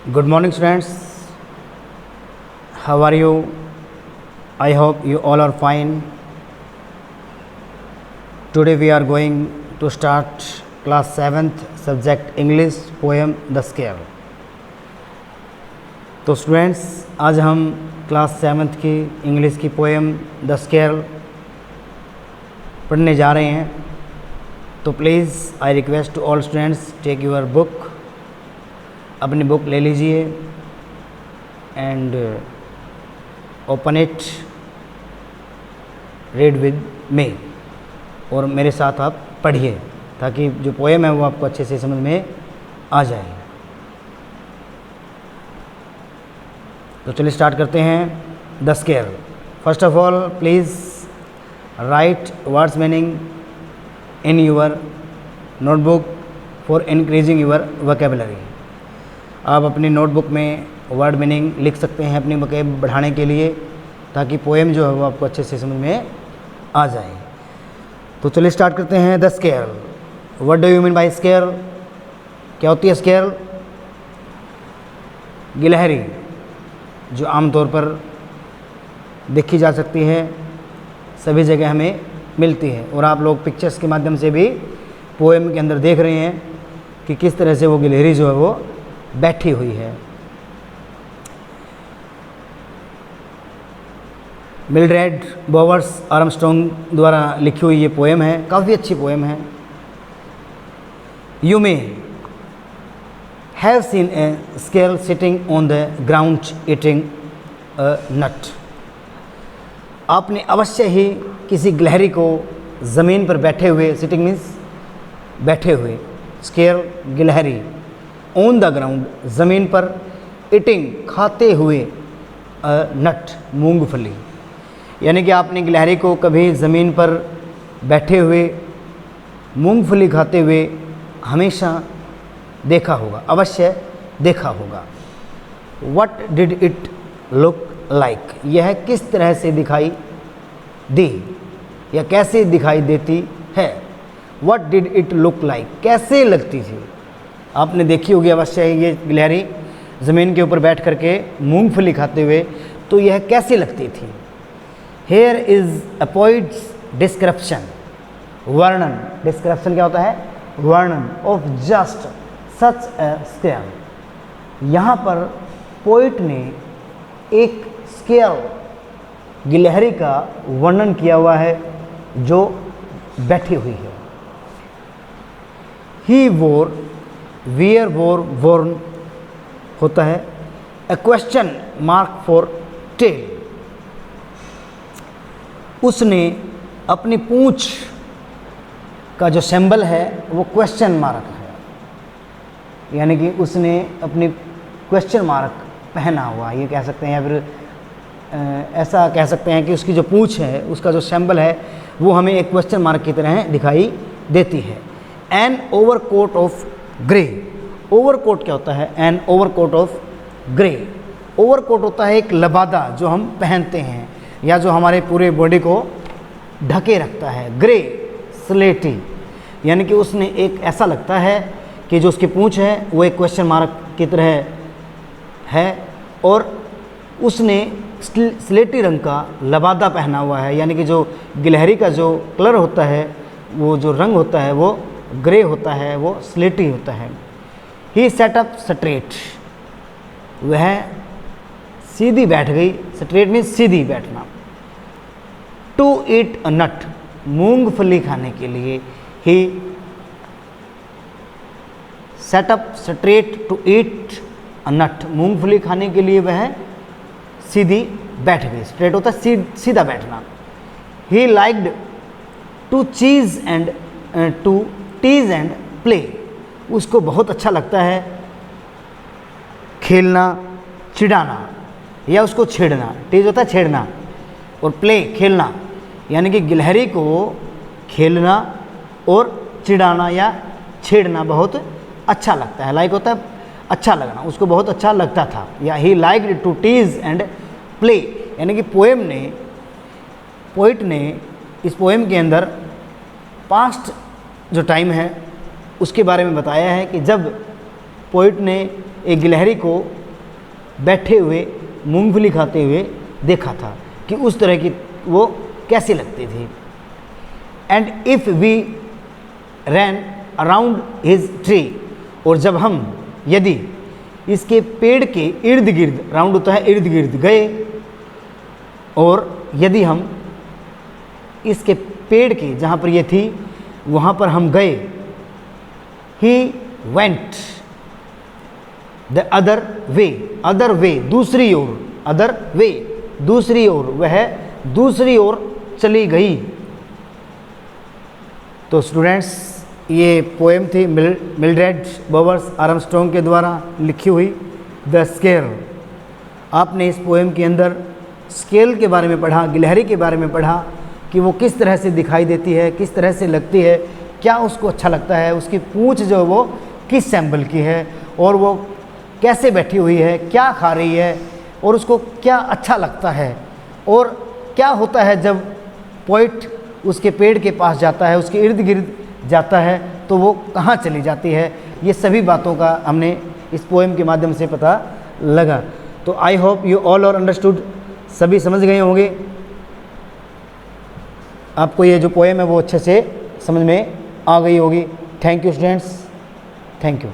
Good morning, students. How are you? I hope you all are fine. Today we are going to start class 7th subject English poem The Scale. तो students, आज हम class 7th की English की poem the scale पढ़ने जा रहे हैं. तो please I request to all students take your book, अपनी बुक ले लीजिए and open it, read with me, और मेरे साथ आप पढ़िए ताकि जो पोएम है वो आपको अच्छे से समझ में आ जाए. तो चलिए स्टार्ट करते हैं. The scale. First of all please write words meaning in your notebook for increasing your vocabulary. आप अपनी नोटबुक में वर्ड मीनिंग लिख सकते हैं अपनी वोकेब बढ़ाने के लिए, ताकि पोएम जो है वो आपको अच्छे से समझ में आ जाए. तो चलिए स्टार्ट करते हैं. The scale. What do you mean by scale? क्या होती है स्केल? गिलहरी, जो आमतौर पर देखी जा सकती है, सभी जगह हमें मिलती है, और आप लोग पिक्चर्स के माध्यम से भी पोएम के अंदर देख रहे हैं कि किस तरह से वो गिलहरी जो है वो बैठी हुई है. मिल्ड्रेड बोवर्स आर्मस्ट्रॉन्ग द्वारा लिखी हुई ये पोएम है. काफ़ी अच्छी पोएम है. You may have seen a squirrel sitting on the ground eating a nut. आपने अवश्य ही किसी गिलहरी को ज़मीन पर बैठे हुए, सिटिंग मीन्स बैठे हुए, स्केल गिलहरी, ऑन द ग्राउंड ज़मीन पर, ईटिंग खाते हुए, नट मूंगफली. यानी कि आपने गिलहरी को कभी ज़मीन पर बैठे हुए मूंगफली खाते हुए हमेशा देखा होगा, अवश्य देखा होगा. What did it look like. यह किस तरह से दिखाई दी या कैसे दिखाई देती है. What did it look like, कैसे लगती थी. आपने देखी होगी अवश्य ये गिलहरी ज़मीन के ऊपर बैठ करके मूंगफली खाते हुए, तो यह कैसी लगती थी. Here is a poets description. वर्णन. डिस्क्रिप्शन क्या होता है? वर्णन. Of just such a scale. यहाँ पर पोइट ने एक स्केल गिलहरी का वर्णन किया हुआ है जो बैठी हुई है. ही वोर, वियर वोर, वोर्न होता है ए क्वेश्चन मार्क फॉर टेल. उसने अपनी पूंछ का जो सिंबल है वो क्वेश्चन मार्क है, यानी कि उसने अपनी क्वेश्चन मार्क पहना हुआ, ये कह सकते हैं, या फिर ऐसा कह सकते हैं कि उसकी जो पूंछ है उसका जो सिंबल है वो हमें एक क्वेश्चन मार्क की तरह दिखाई देती है. An overcoat of grey. Overcoat क्या होता है? An overcoat of grey. Overcoat होता है एक लबादा जो हम पहनते हैं या जो हमारे पूरे बॉडी को ढके रखता है. ग्रे, स्लेटी, यानी कि उसने एक ऐसा लगता है कि जो उसकी पूंछ है वो एक क्वेश्चन मार्क की तरह है, और उसने स्लेटी रंग का लबादा पहना हुआ है, यानी कि जो गिलहरी का जो कलर होता है, वो जो रंग होता है वो ग्रे होता है, वो स्लेटी होता है. He sat up straight. वह सीधी बैठ गई. स्ट्रेट मीन्स सीधी बैठना. To eat a nut. मूंगफली खाने के लिए. He sat up straight to eat a nut. मूंगफली खाने के लिए वह सीधी बैठ गई. स्ट्रेट होता है सीधा बैठना. He liked to cheese and to tease and play. उसको बहुत अच्छा लगता है खेलना, चिढ़ाना, या उसको छेड़ना. टीज होता है छेड़ना, और प्ले खेलना, यानी कि गिलहरी को खेलना और चिढ़ाना या छेड़ना बहुत अच्छा लगता है. लाइक होता है अच्छा लगना, उसको बहुत अच्छा लगता था. या he liked to tease and play, यानी कि पोइट ने इस पोएम के अंदर पास्ट जो टाइम है उसके बारे में बताया है कि जब पोइट ने एक गिलहरी को बैठे हुए मूंगफली खाते हुए देखा था कि उस तरह की वो कैसी लगती थी। And if we ran around his tree, और जब हम यदि इसके पेड़ के इर्द गिर्द, राउंड होता है इर्द गिर्द, गए, और यदि हम इसके पेड़ के जहाँ पर ये थी वहाँ पर हम गए, he went the other way दूसरी ओर, अदर वे दूसरी ओर, वह दूसरी ओर चली गई। तो स्टूडेंट्स, ये पोएम थी मिल्ड्रेड बोवर्स आर्मस्ट्रॉन्ग के द्वारा लिखी हुई द स्केल। आपने इस पोएम के अंदर स्केल के बारे में पढ़ा, गिलहरी के बारे में पढ़ा कि वो किस तरह से दिखाई देती है, किस तरह से लगती है, क्या उसको अच्छा लगता है, उसकी पूंछ जो वो किस सैम्बल की है, और वो कैसे बैठी हुई है, क्या खा रही है, और उसको क्या अच्छा लगता है, और क्या होता है जब पोइट उसके पेड़ के पास जाता है, उसके इर्द गिर्द जाता है, तो वो कहाँ चली जाती है। ये सभी बातों का हमने इस पोएम के माध्यम से पता लगा। तो I hope you all are understood, सभी समझ गए होंगे, आपको ये जो पोएम है वो अच्छे से समझ में आ गई होगी। Thank you students, thank you.